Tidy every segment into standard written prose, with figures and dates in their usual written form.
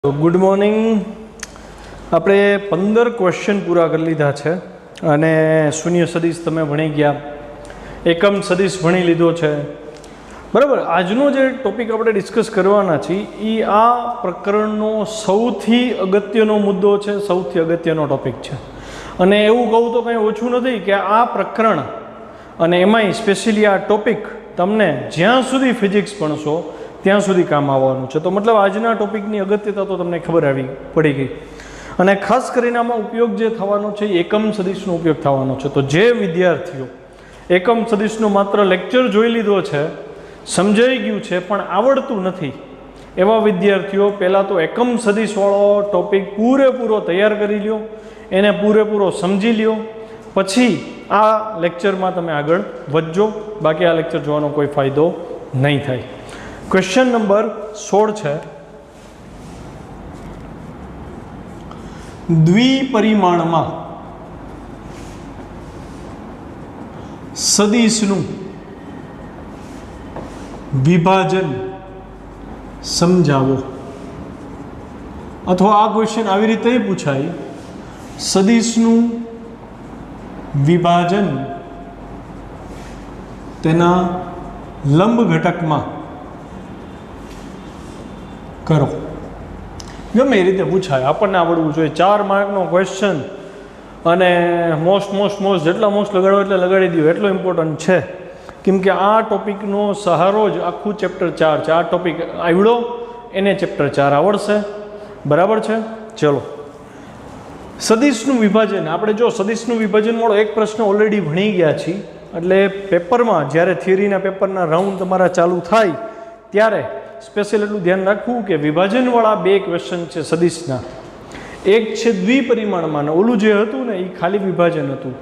Good morning. આપણે 15 question પૂરા કરી લીધા છે અને શૂન્ય સદિશ તમે ભણી ગયા, એકમ સદિશ ભણી લીધો છે, બરાબર। આજનો જે ટોપિક આપણે ડિસ્કસ કરવાના છીએ એ આ પ્રકરણનો સૌથી અગત્યનો મુદ્દો છે, સૌથી અગત્યનો ટોપિક છે। અને એવું કહું તો કંઈ ઓછું નથી કે આ પ્રકરણ અને એમાંય સ્પેશિયલી આ ટોપિક તમને જ્યાં સુધી ફિઝિક્સ ભણશો ત્યાં સુધી કામ આવવાનું છે। તો મતલબ આજના ટોપિકની અગત્યતા તો તમને ખબર પડી ગઈ। અને ખાસ કરીને આમાં ઉપયોગ જે થવાનો છે એ એકમ સદિશનો ઉપયોગ થવાનો છે। તો જે વિદ્યાર્થીઓ એકમ સદિશનો માત્ર લેક્ચર જોઈ લીધો છે, સમજાઈ ગયું છે, પણ આવડતું નથી, એવા વિદ્યાર્થીઓ પહેલાં તો એકમ સદિશવાળો ટોપિક પૂરેપૂરો તૈયાર કરી લ્યો, એને પૂરેપૂરો સમજી લ્યો, પછી આ લેક્ચરમાં તમે આગળ વધજો। બાકી આ લેક્ચર જોવાનો કોઈ ફાયદો નહીં થાય। ક્વેશ્ચન નંબર 16 છે, દ્વિપરિમાણમાં સદિશનું વિભાજન સમજાવો। અથવા આ ક્વેશ્ચન આવી રીતે પૂછાય, સદિશનું વિભાજન તેના લંબ ઘટકમાં કરો। ગમે એ રીતે પૂછાય, આપણને આવડવું જોઈએ। 4 માર્કનો ક્વેશ્ચન અને મોસ્ટ જેટલા મોસ્ટ લગાડો એટલે લગાડી દો, એટલો ઇમ્પોર્ટન્ટ છે। કેમ કે આ ટોપિકનો સહારો જ આખું ચેપ્ટર 4 છે। આ ટોપિક આવડો એને ચેપ્ટર 4 આવડશે, બરાબર છે। ચલો, સદિશનું વિભાજન, આપણે જો સદિશનું વિભાજન વાળો એક પ્રશ્ન ઓલરેડી ભણી ગયા છીએ, એટલે પેપરમાં જ્યારે થિયરીના પેપરના રાઉન્ડ તમારા ચાલુ થાય ત્યારે સ્પેશિયલ એટલું ધ્યાન રાખવું કે વિભાજનવાળા 2 ક્વેશ્ચન છે સદિશના, એક છે દ્વિપરિમાણમાં ને ઓલું જે હતું ને એ ખાલી વિભાજન હતું।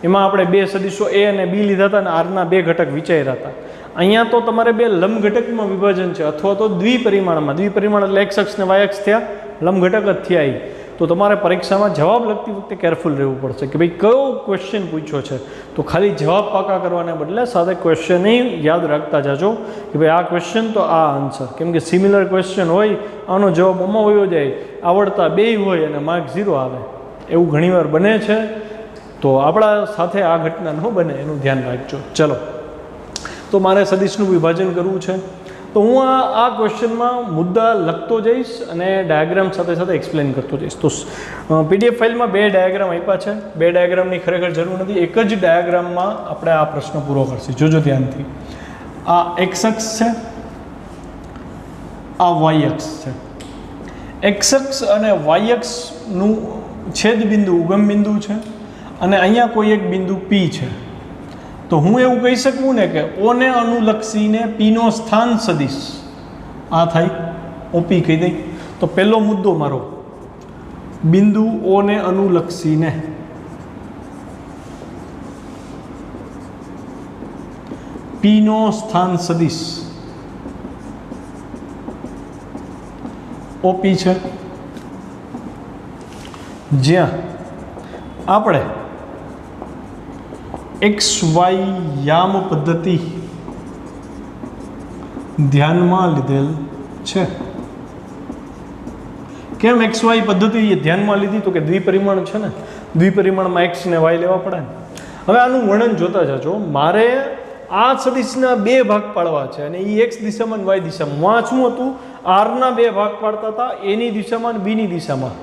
એમાં આપણે 2 સદિશો એ અને બી લીધા હતા અને આરના 2 ઘટક વિચાર્યા હતા। અહીંયા તો તમારે 2 લંબ ઘટકમાં વિભાજન છે, અથવા તો દ્વિપરિમાણમાં। દ્વિપરિમાણ એટલે એક્સ અક્ષ ને વાય અક્ષ થયા, લંબ ઘટક જ થયા। તો તમારે પરીક્ષામાં જવાબ લખતી વખતે કેરફુલ રહેવું પડશે કે ભાઈ કયો ક્વેશ્ચન પૂછ્યો છે। તો ખાલી જવાબ પાકા કરવાને બદલે સાથે ક્વેશ્ચન યાદ રાખતા જાજો કે ભાઈ આ ક્વેશ્ચન તો આ આન્સર, કેમ કે સિમિલર ક્વેશ્ચન હોય, આનો જવાબ આમાં વયો જાય, આવડતા 2 હોય અને માર્ક 0 આવે, એવું ઘણીવાર બને છે। તો આપણા સાથે આ ઘટના ન બને એનું ધ્યાન રાખજો। ચલો, તો મારે સદિશનું વિભાજન કરવું છે, તો હું આ ક્વેશ્ચનમાં મુદ્દા લખતો જઈશ અને ડાયાગ્રામ સાથે સાથે એક્સપ્લેન કરતો જઈશ। તો પીડીએફ ફાઇલમાં 2 ડાયાગ્રામ આપ્યા છે, 2 ડાયાગ્રામની ખરેખર જરૂર નથી, એક જ ડાયાગ્રામમાં આપણે આ પ્રશ્ન પૂરો કરશું। જોજો ધ્યાનથી, આ એક્સ અક્ષ છે, આ વાય અક્ષ છે। એક્સ અક્ષ અને વાય અક્ષનું છેદ બિંદુ ઉગમ બિંદુ છે અને અહીંયા કોઈ એક બિંદુ પી છે। તો હું એવું કહી શકું ને કે ઓને અનુલક્ષીને પીનો સ્થાન સદિશ આ થાય, ઓપી કહી દઈ। તો પહેલો મુદ્દો મારો, બિંદુ ઓને અનુલક્ષીને પીનો સ્થાન સદિશ ઓપી છે, જ્યાં આપણે XY યામ પદ્ધતિ ધ્યાનમાં લીધેલ છે। કેમ XY પદ્ધતિ ધ્યાનમાં લીધી? તો કે દ્વિપરિમાણ છે ને, દ્વિપરિમાણમાં x ને y લેવા પડે ને। હવે આનું વર્ણન જોતા જજો। મારે આ સદિશના 2 ભાગ પાડવા છે અને એ x દિશામાં y દિશામાં। વાંચવું હતું, આરના 2 ભાગ પાડતા હતા, એની દિશામાં અને બીની દિશામાં।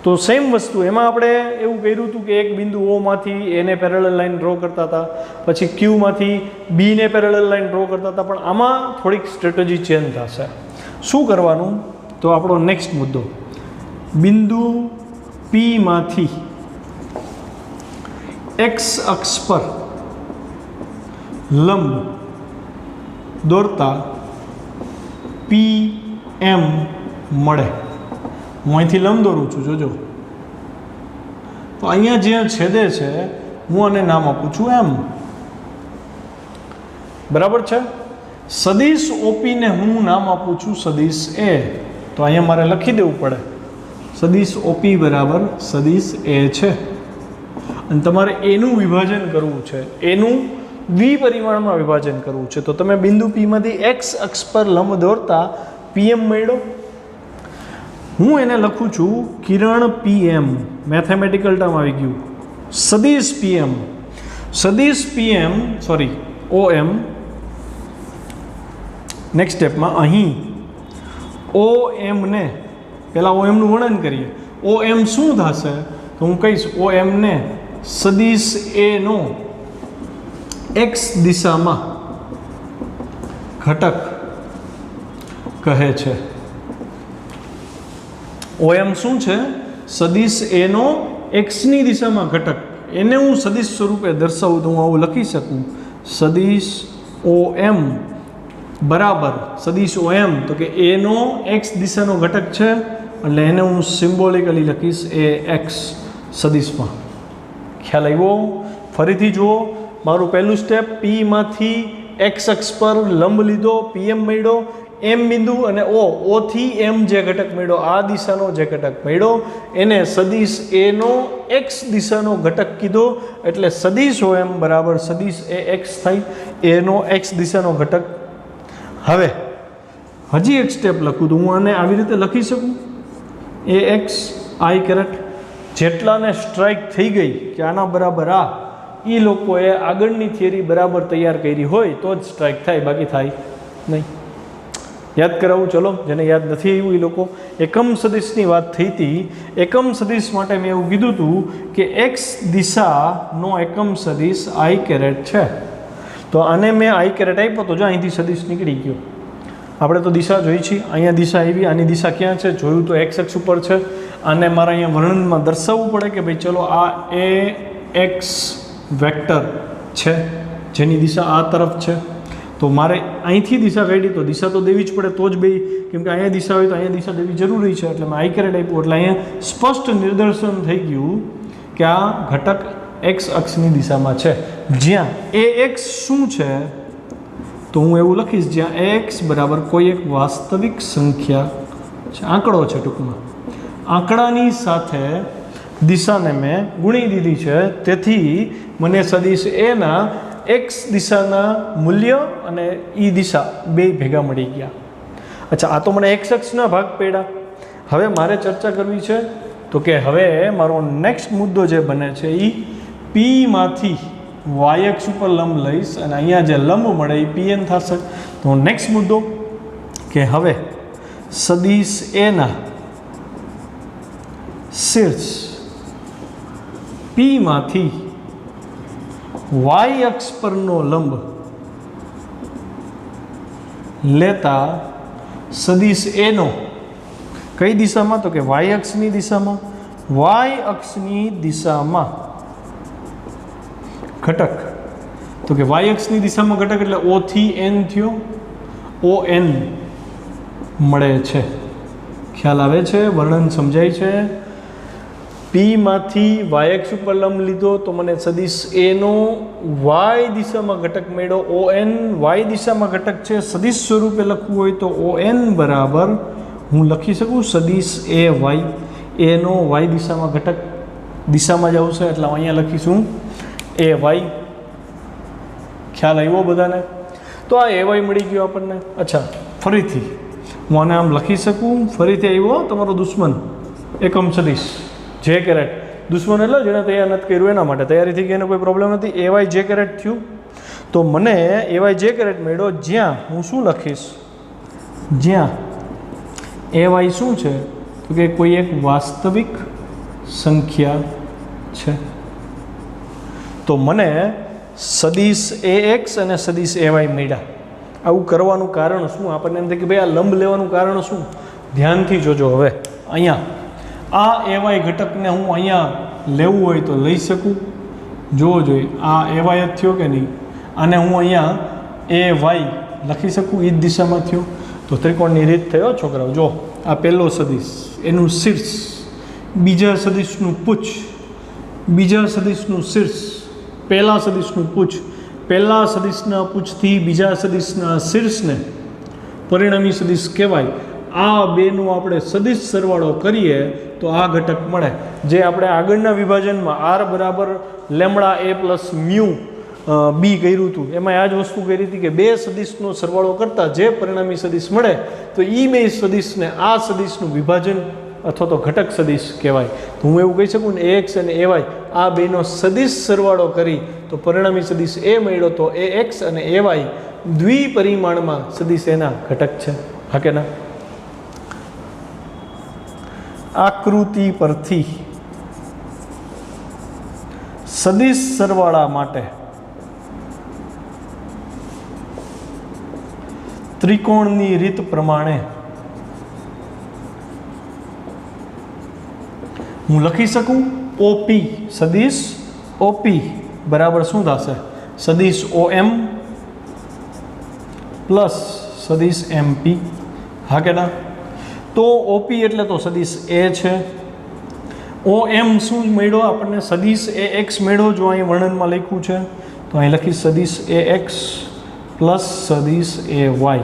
તો સેમ વસ્તુ એમાં આપણે એવું કર્યું હતું કે એક બિંદુ O માંથી એને પેરેલલ લાઈન ડ્રો કરતા હતા, પછી Q માંથી B ને પેરેલલ લાઈન ડ્રો કરતા હતા, પણ આમાં થોડીક સ્ટ્રેટેજી ચેન્જ થશે। શું કરવાનું? તો આપણો નેક્સ્ટ મુદ્દો, બિંદુ P માંથી x અક્ષ પર લંબ દોરતા PM મળે। હું અહીંથી લંબ દોરું છું, જોજો। તો અહીંયા જ્યાં છેદે છે હું આને નામ આપું છું M, બરાબર છે। સદિશ ઓપીને હું નામ આપું છું સદિશ A। તો અહીંયા મારે લખી દેવું પડે, સદિશ ઓપી બરાબર સદિશ A છે અને તમારે એનું વિભાજન કરવું છે, એનું દ્વિપરિમાણમાં વિભાજન કરવું છે। તો તમે બિંદુ P માંથી x અક્ષ પર લંબ દોરતા PM મળ્યો। હું એને લખું છું કિરણ PM, મેથેમેટિકલ ટર્મ આવી ગયું. સદીશ PM, સદીશ PM સોરી OM. નેક્સ્ટ સ્ટેપમાં અહીં OM ને પહેલાં OM નું વર્ણન કરીએ. OM શું થશે તો હું કહીશ OM ને સદીશ A નો x દિશામાં ઘટક કહે છે. OM શું છે? સદીશ A નો x ની દિશામાં ઘટક. એને હું સદીશ સ્વરૂપે દર્શાવું તો હું આવું લખી શકું સદીશ OM બરાબર સદીશ OM તો કે A નો x દિશાનો ઘટક છે એટલે એને હું સિમ્બોલિકલી લખીશ AX સદીશમાં. ખ્યાલ આવ્યો? ફરીથી જુઓ, મારું પહેલું સ્ટેપ P માંથી x અક્ષ પર લંબ લીધો, PM મળ્યો, M બિંદુ અને O થી M જે ઘટક મળ્યો, આ દિશાનો જે ઘટક મળ્યો એને સદીશ A નો x દિશાનો ઘટક કીધો એટલે સદીશ OM બરાબર સદીશ AX થાય, A નો x દિશાનો ઘટક. હવે હજી એક સ્ટેપ લખું તો હું આને આવી રીતે લખી શકું AX I કેરેટ. જેટલાને સ્ટ્રાઇક થઈ ગઈ કે આના બરાબર આ, એ લોકોએ આગળની થિયરી બરાબર તૈયાર કરી હોય તો જ સ્ટ્રાઇક થાય, બાકી થાય નહીં. યાદ કરાવું ચલો, જેને યાદ નથી આવ્યું એ લોકો. એકમ સદીશની વાત થઈ હતી. એકમ સદીશ માટે મેં એવું કીધું હતું કે x દિશાનો એકમ સદીશ I કેરેટ છે. તો આને મેં I કેરેટ આપ્યો તો જો અહીંથી સદીશ નીકળી ગયો. આપણે તો દિશા જોઈ છીએ, અહીંયા દિશા આવી, આની દિશા ક્યાં છે જોયું તો x અક્ષ ઉપર છે. આને મારે અહીંયા વર્ણનમાં દર્શાવવું પડે કે ભાઈ ચલો આ AX વેક્ટર છે જેની દિશા આ તરફ છે. તો મારે અહીંથી દિશા કાઢી તો દિશા તો દેવી જ પડે તો જ બે, કેમ કે અહીંયા દિશા હોય તો અહીંયા દિશા દેવી જરૂરી છે. એટલે મેં I કેરેટ આપ્યું એટલે અહીંયા સ્પષ્ટ નિદર્શન થઈ ગયું કે આ ઘટક x અક્ષની દિશામાં છે. જ્યાં AX શું છે તો હું એવું લખીશ જ્યાં AX બરાબર કોઈ એક વાસ્તવિક સંખ્યા છે, આંકડો છે ટૂંકમાં. આંકડાની સાથે દિશાને મેં ગુણી દીધી છે, તેથી મને સદીશ A ના x દિશાના મૂલ્ય અને એ દિશા બે ભેગા મળી ગયા. અચ્છા, આ તો મને x અક્ષના ભાગ પડ્યા. હવે મારે ચર્ચા કરવી છે તો કે હવે મારો નેક્સ્ટ મુદ્દો જે બને છે એ P માંથી y અક્ષ ઉપર લંબ લઈશ અને અહીંયા જે લંબ મળે એ PN થશે. તો નેક્સ્ટ મુદ્દો કે હવે સદીશ A ના શીર્ષ P માંથી y અક્ષ પરનો લંબ લેતા સદીશ A નો કઈ દિશામાં તો કે y અક્ષની દિશામાં, y અક્ષની દિશામાં ઘટક. તો કે y અક્ષની દિશામાં ઘટક એટલે O થી N થયો, ON મળે છે. ખ્યાલ આવે છે? વર્ણન સમજાય છે? P માંથી y અક્ષ ઉપર લંબ લીધો તો મને સદીશ A નો y દિશામાં ઘટક મળ્યો, ON y દિશામાં ઘટક છે. સદીશ સ્વરૂપે લખવું હોય તો ON બરાબર હું લખી શકું સદીશ AY, A નો y દિશામાં ઘટક દિશામાં જ આવશે એટલે અહીંયા લખીશું AY. ખ્યાલ આવ્યો બધાને? તો આ AY મળી ગયો આપણને. અચ્છા, ફરીથી હું આને આમ લખી શકું. ફરીથી આવ્યો તમારો દુશ્મન એકમ સદીશ J કેરેટ. દુશ્મન એટલે જેને તૈયાર નથી કર્યું એના માટે. તૈયારી થઈ ગઈ એને કોઈ પ્રોબ્લેમ નથી. AY J કેરેટ થયું તો મને AY J કેરેટ મળ્યો જ્યાં હું શું લખીશ, જ્યાં AY શું છે તો કે કોઈ એક વાસ્તવિક સંખ્યા છે. તો મને સદીશ AX અને સદીશ AY મળ્યા. આવું કરવાનું કારણ શું? આપણને એમ થાય કે ભાઈ આ લંબ લેવાનું કારણ શું? ધ્યાનથી જોજો. હવે અહીંયા આ AY ઘટકને હું અહીંયા લેવું હોય તો લઈ શકું. જોવો જોઈએ આ AY જ થયો કે નહીં. આને હું અહીંયા AY લખી શકું, એ જ દિશામાં થયો. તો ત્રિકોણની રીત થયો છોકરાઓ. જો આ પહેલો સદીશ એનું શીર્ષ, બીજા સદીશનું પૂછ, બીજા સદીશનું શીર્ષ, પહેલા સદીશનું પૂછ, પહેલા સદીશના પૂછથી બીજા સદીશના શીર્ષને પરિણામી સદીશ કહેવાય. આ બેનું આપણે સદીશ સરવાળો કરીએ તો આ ઘટક મળે, જે આપણે આગળના વિભાજનમાં R બરાબર લેમડા A પ્લસ મ્યુ બી કર્યું હતું. એમાં આ જ વસ્તુ કરી હતી કે બે સદીશનો સરવાળો કરતાં જે પરિણામી સદીશ મળે તો એ બે સદીશને આ સદીશનું વિભાજન અથવા તો ઘટક સદિશ કહેવાય. તો હું એવું કહી શકું ને AX અને AY આ બેનો સદિશ સરવાળો કરી તો પરિણામી સદિશ A મળ્યો. તો AX અને AY દ્વિપરિમાણમાં સદિશ એના ઘટક છે. હા કે ના? આકૃતિ પરથી સદિશ સરવાળા માટે ત્રિકોણની રીત પ્રમાણે હું લખી શકું OP સદિશ OP બરાબર શું થશે? સદિશ OM પ્લસ સદિશ MP. હા કે ના? તો OP એટલે તો સદિશ A છે. OM શું મળ્યો આપણને? સદિશ AX મળ્યો. જો અહીં વર્ણનમાં લખ્યું છે તો અહીં લખી સદિશ AX પ્લસ સદિશ AY.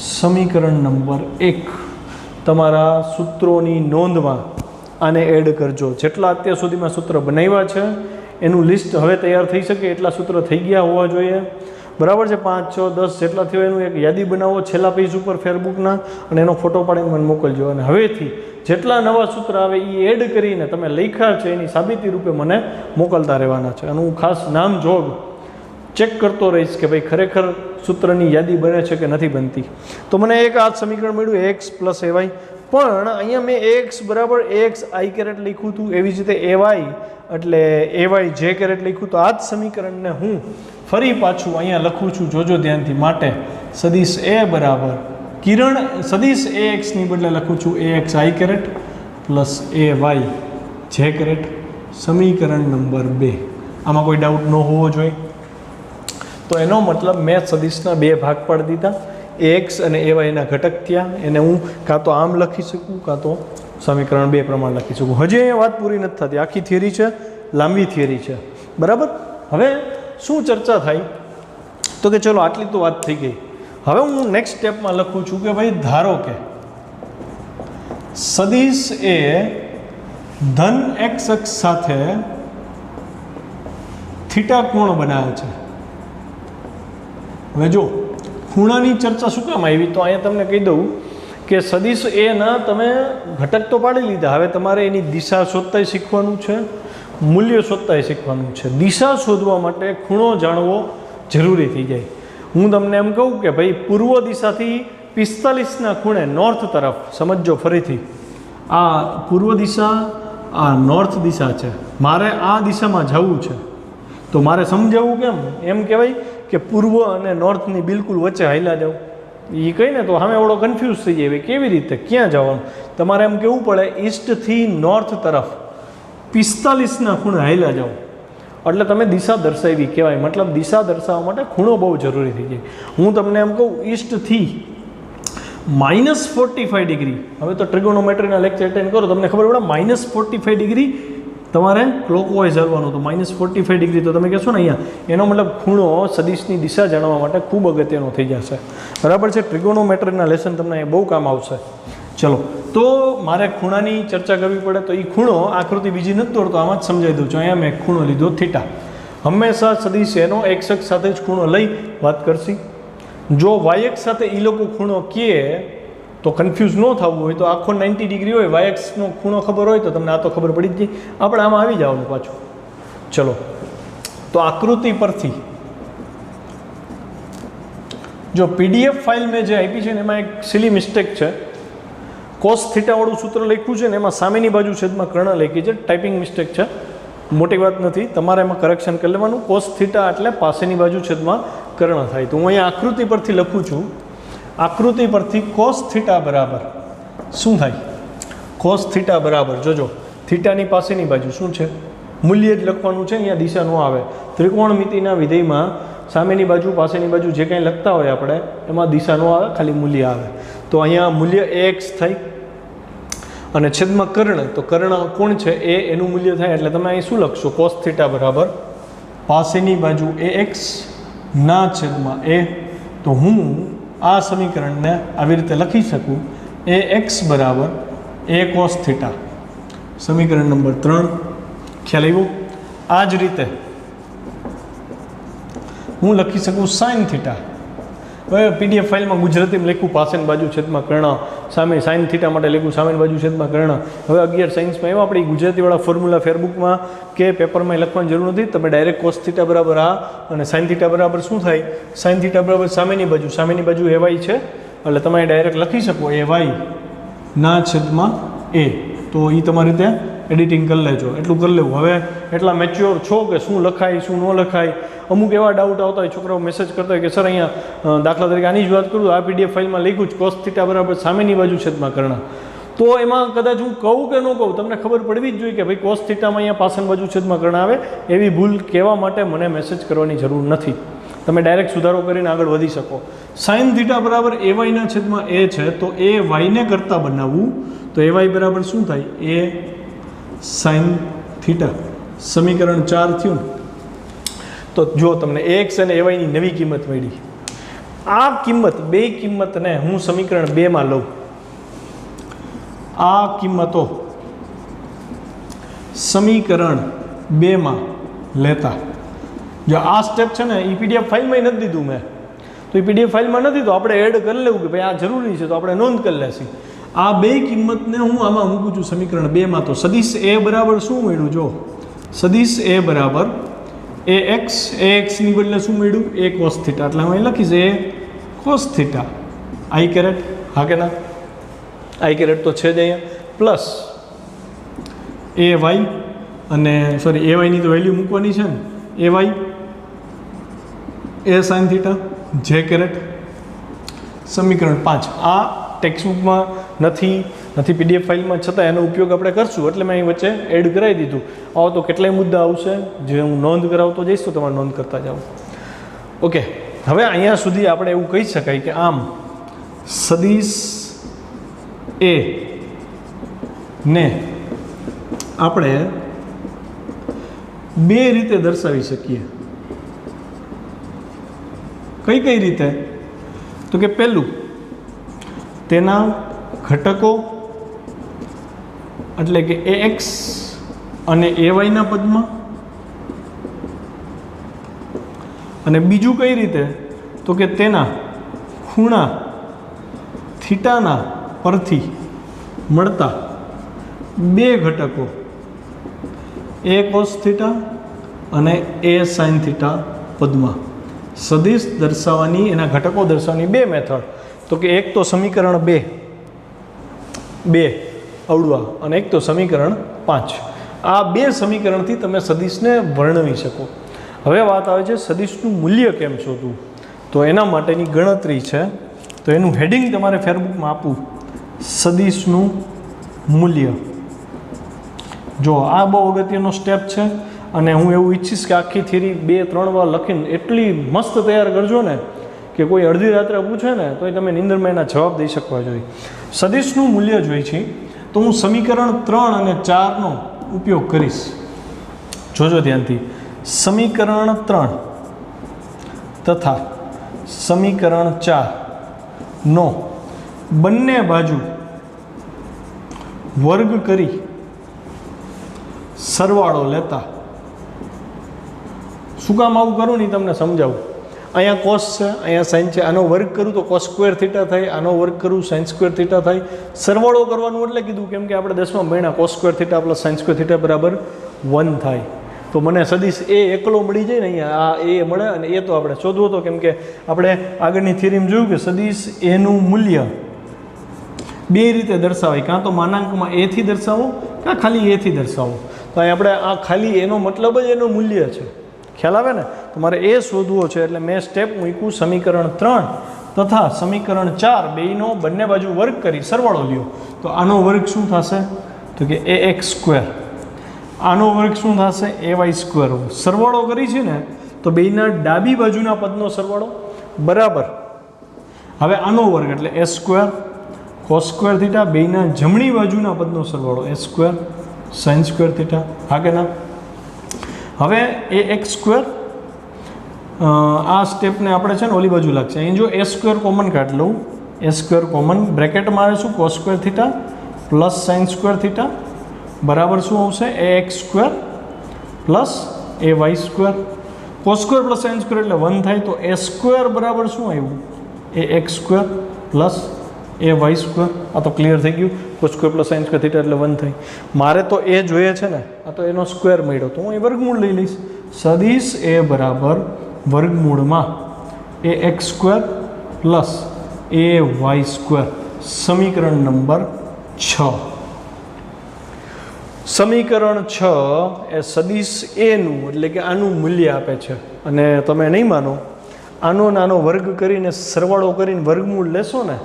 સમીકરણ નંબર 1 તમારા સૂત્રોની નોંધમાં આને એડ કરજો. જેટલા અત્યાર સુધીમાં સૂત્ર બનાવ્યા છે એનું લિસ્ટ હવે તૈયાર થઈ શકે એટલા સૂત્ર થઈ ગયા હોવા જોઈએ. બરાબર છે? 5, 6, 10 જેટલા થયો એનું એક યાદી બનાવો છેલ્લા પેજ ઉપર ફેરબુકના અને એનો ફોટો પાડીને મને મોકલજો. અને હવેથી જેટલા નવા સૂત્ર આવે એ એડ કરીને તમે લખ્યા છે એની સાબિતી રૂપે મને મોકલતા રહેવાના છે. અને હું ખાસ નામ જોગ ચેક કરતો રહીશ કે ભાઈ ખરેખર સૂત્રની યાદી બને છે કે નથી બનતી. તો મને એક આ સમીકરણ મળ્યું AX પ્લસ AY. પણ અહીંયા મેં AX બરાબર AX I કેરેટ લખ્યું હતું. એવી જ રીતે AY એટલે AY J કેરેટ લખ્યું. તો આ જ સમીકરણને હું ફરી પાછું અહીંયા લખું છું. જોજો ધ્યાનથી. માટે સદિશ A બરાબર કિરણ સદિશ AX ની બદલે લખું છું AX I caret plus AY J caret. સમીકરણ નંબર 2. આમાં કોઈ ડાઉટ ન હોવો જોઈએ. તો એનો મતલબ મેં સદિશના 2 ભાગ પાડી દીધા. AX અને AY ના ઘટક થયા. એને હું કાં તો આમ લખી શકું કાં તો સમીકરણ 2 પ્રમાણે લખી શકું. હજી અહીંયા વાત પૂરી નથી થતી. આખી થિયરી છે, લાંબી થિયરી છે. બરાબર? હવે શું ચર્ચા થાય? તો કે ચલો આટલી તો વાત થઈ ગઈ. હવે હું નેક્સ્ટ સ્ટેપમાં લખું છું કે ભાઈ ધારો કે સદિશ એ ધન x અક્ષ સાથે થીટા કોણ બનાવે છે. હવે જો ખૂણાની ચર્ચા શું કામ આવી? તો અહીંયા તમને કહી દઉં કે સદિશ એ ના તમે ઘટક તો પાડી લીધા. હવે તમારે એની દિશા શોધતાય શીખવાનું છે, મૂલ્ય શોધતાય શીખવાનું છે. દિશા શોધવા માટે ખૂણો જાણવો જરૂરી થઈ જાય. હું તમને એમ કહું કે ભાઈ પૂર્વ દિશાથી 45ના ખૂણે નોર્થ તરફ સમજો. ફરીથી આ પૂર્વ દિશા, આ નોર્થ દિશા છે. મારે આ દિશામાં જવું છે તો મારે સમજાવવું કેમ? એમ કહેવાય કે પૂર્વ અને નોર્થની બિલકુલ વચ્ચે હાલ્યા જાવ. એ કહીને તો સામે એવડો કન્ફ્યુઝ થઈ જાય. કેવી રીતે ક્યાં જવાનું? તમારે એમ કહેવું પડે ઈસ્ટથી નોર્થ તરફ 45ના ખૂણે હાલ્યા જાઓ એટલે તમે દિશા દર્શાવી કહેવાય. મતલબ દિશા દર્શાવવા માટે ખૂણો બહુ જરૂરી થઈ જાય. હું તમને એમ કહું ઈસ્ટથી -45 ડિગ્રી. હવે તો ટ્રિગોનોમેટ્રીના લેક્ચર અટેન્ડ કરો તમને ખબર પડે -45 ડિગ્રી તમારે ક્લોકવાઇઝ હલવાનું. તો -45 ડિગ્રી તો તમે કહેશો ને અહીંયા એનો મતલબ ખૂણો સદિશની દિશા જાણવા માટે ખૂબ અગત્યનો થઈ જશે. બરાબર છે? ટ્રિગોનોમેટ્રીના લેસન તમને અહીંયા બહુ કામ આવશે. ચલો તો મારે ખૂણાની ચર્ચા કરવી પડે તો એ ખૂણો આકૃતિ બીજી નથી દોરતો, આમાં જ સમજાવી દઉં છું. અહીંયા મેં ખૂણો લીધો થીટા. હંમેશા સદિશ એનો x અક્ષ સાથે જ ખૂણો લઈ વાત કરશી. જો y અક્ષ સાથે એ લોકો ખૂણો કહે તો કન્ફ્યુઝ ન થવું હોય તો આખો 90 ડિગ્રી હોય, y અક્ષનો ખૂણો ખબર હોય તો તમને આ તો ખબર પડી જ ગઈ. આપણે આમાં આવી જવાનું પાછું. ચલો તો આકૃતિ પરથી જો PDF ફાઇલ મેં જે આપી છે ને એમાં એક સિલી મિસ્ટેક છે. કોસ થીટાવાળું સૂત્ર લખ્યું છે ને એમાં સામેની બાજુ છેદમાં કર્ણ લખી છે. ટાઈપિંગ મિસ્ટેક છે, મોટી વાત નથી. તમારે એમાં કરેક્શન કરી લેવાનું. કોસ થીટા એટલે પાસેની બાજુ છેદમાં કર્ણ થાય. તો હું અહીંયા આકૃતિ પરથી લખું છું. આકૃતિ પરથી કોસ થીટા બરાબર શું થાય? કોસ થીટા બરાબર જોજો થીટાની પાસેની બાજુ શું છે? મૂલ્ય જ લખવાનું છે. અહીંયા દિશા ન આવે. ત્રિકોણમિતિના વિધેયમાં સામેની બાજુ પાસેની બાજુ જે કંઈ લખતા હોય આપણે એમાં દિશા ન આવે, ખાલી મૂલ્ય આવે. તો અહીંયા મૂલ્ય AX થાય અને છેદમાં કર્ણ. તો કર્ણ કોણ છે? એનું મૂલ્ય થાય. એટલે તમે અહીં શું લખશો? કોસ થીટા બરાબર પાસેની બાજુ AX ના છેદમાં A. તો હું આ સમીકરણને આવી રીતે લખી શકું AX બરાબર A કોસ થીટા. સમીકરણ નંબર 3. ખ્યાલ આવ્યો? આ જ રીતે હું લખી શકું સાઇન થીટા. હવે PDF ફાઇલમાં ગુજરાતીમાં લખ્યું પાછળની બાજુ છેદમાં કર્ણ, સામે સાઇન થીટા માટે લખ્યું સામેની બાજુ છેદમાં કર્ણ. હવે 11 સાયન્સમાં એવા આપણી ગુજરાતીવાળા ફોર્મ્યુલા ફેરબુકમાં કે પેપરમાં લખવાની જરૂર નથી. તમે ડાયરેક્ટ કોસ થીટા બરાબર આ અને સાઇન થીટા બરાબર શું થાય, સાઇન થીટા બરાબર સામેની બાજુ AY છે એટલે તમે ડાયરેક્ટ લખી શકો AY ના છેદમાં A. તો એ તમારી રીતે એડિટિંગ કરી લેજો, એટલું કરી લેવું. હવે એટલા મેચ્યોર છો કે શું લખાય શું ન લખાય. અમુક એવા ડાઉટ આવતા હોય, છોકરાઓ મેસેજ કરતા હોય કે સર અહીંયા દાખલા તરીકે આની જ વાત કરું, આ PDF ફાઇલમાં લખ્યું જ કોસ થીટા બરાબર સામેની બાજુ છેદમાં કર્ણ. તો એમાં કદાચ હું કહું કે ન કહું, તમને ખબર પડવી જ જોઈએ કે ભાઈ કોસ થીટામાં અહીંયા પાછળની બાજુ છેદમાં કર્ણ આવે. એવી ભૂલ કહેવા માટે મને મેસેજ કરવાની જરૂર નથી, તમે ડાયરેક્ટ સુધારો કરીને આગળ વધી શકો. સાઇન થીટા બરાબર AY ના છેદમાં A છે, તો AY ને કરતાં બનાવવું તો AY બરાબર શું થાય, A સાઇન થીટા. સમીકરણ 4 થયું. તો જો તમને AX અને AY ની નવી કિંમત મળી, આ કિંમત બે કિંમતને હું સમીકરણ 2 માં લઉં. આ કિંમતો સમીકરણ 2 માં લેતા, જો આ સ્ટેપ છે ને એ PDF ફાઇલમાં નથી દીધું મેં, તો એ PDF ફાઇલમાં નથી, તો આપણે એડ કરી લેવું કે ભાઈ આ જરૂરી છે, તો આપણે નોંધ કરી લેશી. આ બે કિંમતને હું આમાં મૂકું છું સમીકરણ 2 માં. તો સદિશ A બરાબર શું મળ્યું, જો સદિશ A બરાબર AX ની બદલે શું મળ્યું, A cos થીટા. એટલે હું અહીં લખીશ A cos theta I caret. હા કે ના, I કેરેટ તો છે જ અહીંયા, પ્લસ AY અને સોરી AY ની તો વેલ્યુ મૂકવાની છે ને, AY A sine theta J caret. સમીકરણ 5 આ ટેક્સ્ટબુકમાં નથી PDF ફાઇલમાં, છતાં એનો ઉપયોગ આપણે કરશું એટલે મેં અહીં વચ્ચે એડ કરાવી દીધું. આવો તો કેટલાય મુદ્દા આવશે જે હું નોંધ કરાવતો જઈશ, તો તમારે નોંધ કરતા જાઓ. ઓકે, હવે અહીંયા સુધી આપણે એવું કહી શકાય કે આમ સદિશ A ને આપણે બે રીતે દર્શાવી શકીએ. કઈ રીતે, તો કે પહેલું તેના ઘટકો એટલે કે AX અને AY ના પદમાં, અને બીજું કઈ રીતે, તો કે તેના ખૂણા થીટાના પરથી મળતા બે ઘટકો A cos થીટા અને A sin થીટા પદમાં. સદિશ દર્શાવવાની, એના ઘટકો દર્શાવવાની બે મેથડ, તો કે એક તો સમીકરણ 2 અવળવા અને એક તો સમીકરણ 5. આ બે સમીકરણથી તમે સદિશને વર્ણવી શકો. હવે વાત આવે છે સદિશનું મૂલ્ય કેમ શોધવું, તો એના માટેની ગણતરી છે. તો એનું હેડિંગ તમારે ફેરબુકમાં આપવું, સદિશનું મૂલ્ય. જો આ બહુ અગત્યનો સ્ટેપ છે, અને હું એવું ઈચ્છીશ કે આખી થિયરી 2-3 વાર લખીને એટલી મસ્ત તૈયાર કરજો ને કે કોઈ અડધી રાત્રે પૂછે ને તો તમે નિંદરમાં એના જવાબ દઈ શકવા જોઈએ. સદિશનું મૂલ્ય જોઈ છે તો હું સમીકરણ 3 અને 4નો ઉપયોગ કરીશ. જોજો ધ્યાનથી, સમીકરણ 3 તથા સમીકરણ 4નો બંને બાજુ વર્ગ કરી સરવાળો લેતા. શું કામ આવું કરું ને તમને સમજાવું. અહીંયા કોસ છે, અહીંયા સાઇન છે, આનો વર્ગ કરું તો કોસ સ્ક્વેર થીટા થાય, આનો વર્ગ કરું સાઇન સ્ક્વેર થીટા થાય. સરવાળો કરવાનું એટલે કીધું કેમ કે આપણે 10માં ભણ્યા cos square theta plus sine square theta બરાબર 1 થાય. તો મને સદિશ A એકલો મળી જાય ને, અહીંયા આ A મળે, અને એ તો આપણે શોધવો હતો કેમ કે આપણે આગળની થિયરીમાં જોયું કે સદિશ Aનું મૂલ્ય બે રીતે દર્શાવાય, કાં તો માનાંકમાં A થી દર્શાવો કાં ખાલી A થી દર્શાવો. તો અહીં આપણે આ ખાલી એનો મતલબ જ એનું મૂલ્ય છે, ખ્યાલ આવે ને. તમારે એ શોધવો છે એટલે મેં સ્ટેપ મૂક્યું સમીકરણ 3 તથા સમીકરણ 4 બેયનો બંને બાજુ વર્ગ કરી સરવાળો લ્યો. તો આનો વર્ગ શું થશે, તો કે AX સ્ક્વેર, આનો વર્ગ શું થશે AY સ્ક્વેર. સરવાળો કરી છે ને તો બેયના ડાબી બાજુના પદનો સરવાળો બરાબર. હવે આનો વર્ગ એટલે S square cos square theta, બેયના જમણી બાજુના પદનો સરવાળો S square sine square theta. હા કે ના. હવે AX સ્ક્વેર, આ સ્ટેપને આપણે છે ને ઓલી બાજુ લાગશે. અહીં જો S સ્ક્વેર કોમન કાઢી લઉં, S સ્ક્વેર કોમન, બ્રેકેટમાં આવે શું cos square theta plus sine square theta બરાબર શું આવશે AX square plus AY square. Cos square plus sine square એટલે 1 થાય, તો A સ્ક્વેર બરાબર શું આવ્યું A x square plus A Y square. આ તો ક્લિયર થઈ ગયું. Cos square plus sine square theta એટલે 1 થઈ. મારે તો એ જોઈએ છે ને, આ તો એનો સ્ક્વેર મળ્યો તો હું એ વર્ગમૂળ લઈ લઈશ. સદિશ એ બરાબર વર્ગમૂળમાં A x square plus A Y square. સમીકરણ નંબર 6. સમીકરણ 6 એ સદિશ એનું એટલે કે આનું મૂલ્ય આપે છે. અને તમે નહીં માનો, આનો નાનો વર્ગ કરીને સરવાળો કરીને વર્ગમૂળ લેશો ને,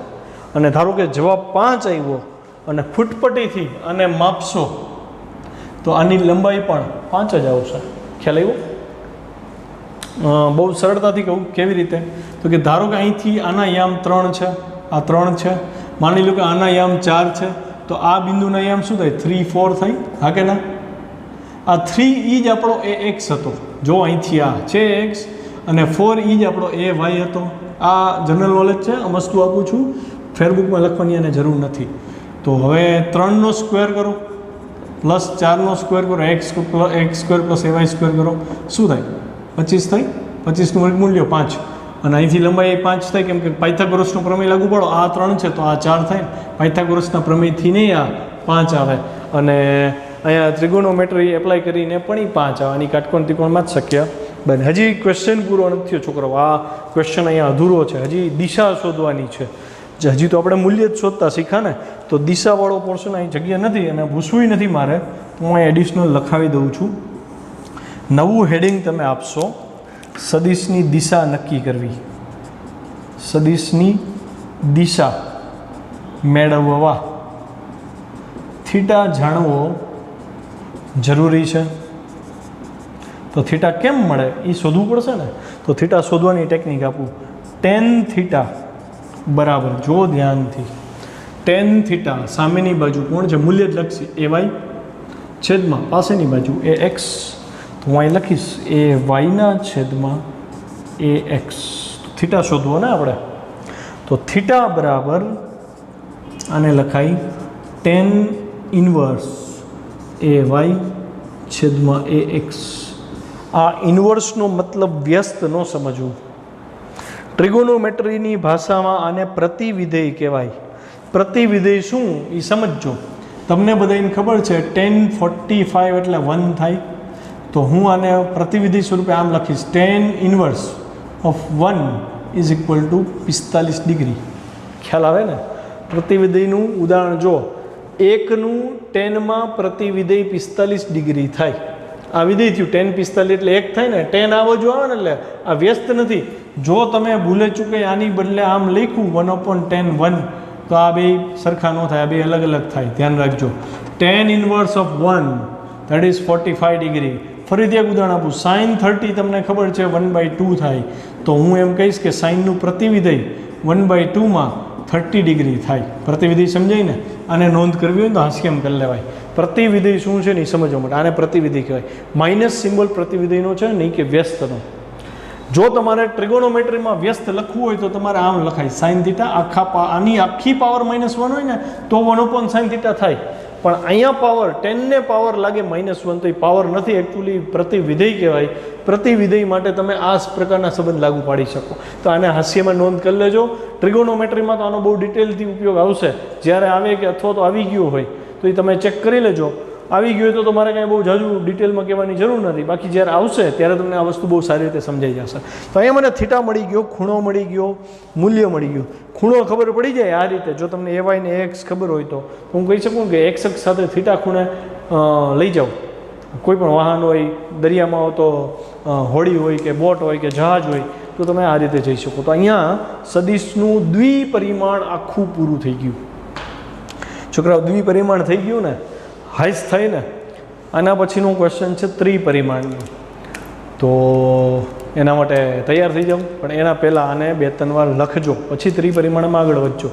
અને ધારો કે જવાબ 5 આવ્યો અને ફૂટપટ્ટીથી અને માપશો તો આની લંબાઈ પણ 5 જ આવશે. ખ્યાલ આવ્યો? બહુ સરળતાથી કહું કેવી રીતે, તો કે ધારો કે અહીંથી આના યામ 3 છે, આ 3 છે. માની લો કે આના યામ 4 છે, તો આ બિંદુના યામ શું થાય? 3, 4 થઈ. હા કે ના? આ 3 એ જ આપણો એ એક્સ હતો. જો અહીંથી આ છે એક્સ અને 4 એ જ આપણો એ વાય હતો. આ જનરલ નોલેજ છે, આ વસ્તુ આપું છું, ફેરબુકમાં લખવાની એને જરૂર નથી. તો હવે 3નો સ્ક્વેર કરો પ્લસ 4નો સ્ક્વેર કરો, X square plus A Y square કરો, શું થાય? 25 થાય. 25નું વર્ગમૂલ્ય 5 અને અહીંથી લંબાઈ 5 થાય, કેમ કે પાયથાગોરસનો પ્રમેય લાગુ પાડો. આ 3 છે તો આ 4 થાય. પાયથાગોરસના પ્રમેયથી નહીં આ 5 આવે. અને અહીંયા ત્રિગોનોમેટ્રી એપ્લાય કરીને પણ એ 5 આવે. આની કાટકોણ ત્રિકોણમાં જ શક્ય બને. હજી ક્વેશ્ચન પૂરો નથી થયો છોકરાઓ. આ ક્વેશ્ચન અહીંયા અધૂરો છે. હજી દિશા શોધવાની છે. હજી તો આપણે મૂલ્ય જ શોધતા શીખા ને, તો દિશાવાળો પોર્શન અહીં જગ્યા નથી અને ભૂસવું નથી મારે, તો હું અહીં એડિશનલ લખાવી દઉં છું. નવું હેડિંગ તમે આપશો, સદિશની દિશા નક્કી કરવી. સદિશની દિશા મેળવવા થીટા જાણવો જરૂરી છે. તો થીટા કેમ મળે એ શોધવું પડશે ને. તો થીટા શોધવાની ટેકનિક આપું. ટેન થીટા બરાબર, જો ધ્યાનથી, ટેન થીટા સામેની બાજુ કોણ છે? મૂલ્ય જ લખશે. એ વાય છેદમાં પાસેની બાજુ એ એક્સ. તો હું અહીં લખીશ એ વાયના છેદમાં એ એક્સ. થીટા શોધવો ને આપણે. તો થીટા બરાબર આને લખાય ટેન ઇન્વર્સ એ વાય છેદમાં એ એક્સ. આ ઇન્વર્સનો મતલબ વ્યસ્ત ન સમજવું. ટ્રિગોનોમેટ્રીની ભાષામાં આને પ્રતિવિધેય કહેવાય. પ્રતિવિધેય શું એ સમજજો. તમને બધાને ખબર છે 1045 એટલે 1 થાય. તો હું આને પ્રતિવિધેય સ્વરૂપે આમ લખીશ, tan inverse of 1 is equal to 45 degree. ખ્યાલ આવે ને? પ્રતિવિધેયનું ઉદાહરણ જો, 1નું 10માં પ્રતિવિધેય 45 ડિગ્રી થાય. આ વિધેય થયું 10 45 એટલે 1 થાય ને. 10 આ બાજુ આવે ને એટલે આ વ્યસ્ત નથી. જો તમે ભૂલે ચૂકે આની બદલે આમ લખ્યું 1/10 1, તો આ બે સરખા ન થાય, આ બે અલગ અલગ થાય. ધ્યાન રાખજો. Tan inverse of 1 that is 45 degree. ફરીથી એક ઉદાહરણ આપું. સાઇન 30 તમને ખબર છે 1/2 થાય. તો હું એમ કહીશ કે સાઇનનું પ્રતિવિધેય 1/2માં 30 ડિગ્રી થાય. પ્રતિવિધેય સમજાય ને? આને નોંધ કરવી હોય તો હાસ્યમ કરી લેવાય. પ્રતિવિધેય શું છે ને એ સમજવા માટે આને પ્રતિવિધેય કહેવાય. માઇનસ સિમ્બોલ પ્રતિવિધેયનો છે, નહીં કે વ્યસ્તનો. જો તમારે ટ્રિગોનોમેટ્રીમાં વ્યસ્ત લખવું હોય તો તમારે આમ લખાય સાઇન થીટા. આની આખી પાવર -1 હોય ને તો 1/sin થીટા થાય. પણ અહીંયા પાવર 10 ને પાવર લાગે -1, તો એ પાવર નથી, એકચ્યુઅલી પ્રતિવિધેય કહેવાય. પ્રતિવિધેય માટે તમે આ પ્રકારના સંબંધ લાગુ પાડી શકો. તો આને હાસ્યમાં નોંધ કરી લેજો. ટ્રિગોનોમેટ્રીમાં તો આનો બહુ ડિટેલથી ઉપયોગ આવશે. જ્યારે આવે કે અથવા તો આવી ગયો હોય તો એ તમે ચેક કરી લેજો. આવી ગયું હોય તો તમારે કાંઈ બહુ જાજુ ડિટેલમાં કહેવાની જરૂર નથી. બાકી જ્યારે આવશે ત્યારે તમને આ વસ્તુ બહુ સારી રીતે સમજાઈ જશે. તો અહીંયા મને થીટા મળી ગયો, ખૂણો મળી ગયો, મૂલ્ય મળી ગયું. ખૂણો ખબર પડી જાય આ રીતે. જો તમને એ વાય ને એક્સ ખબર હોય તો હું કહી શકું કે એક્સ અક્ષ સાથે થીટા ખૂણે લઈ જાઓ. કોઈ પણ વાહન હોય, દરિયામાં હોય તો હોડી હોય કે બોટ હોય કે જહાજ હોય, તો તમે આ રીતે જઈ શકો. તો અહીંયા સદિશનું દ્વિપરિમાણ આખું પૂરું થઈ ગયું. છોકરાઓ, દ્વિપરિમાણ થઈ ગયું ને, હાઈસ થઈ ને. આના પછીનું ક્વેશ્ચન છે ત્રિપરિમાણનું. તો એના માટે તૈયાર થઈ જાઓ. પણ એના પહેલાં આને 2-3 વાર લખજો, પછી ત્રિપરિમાણમાં આગળ વધજો.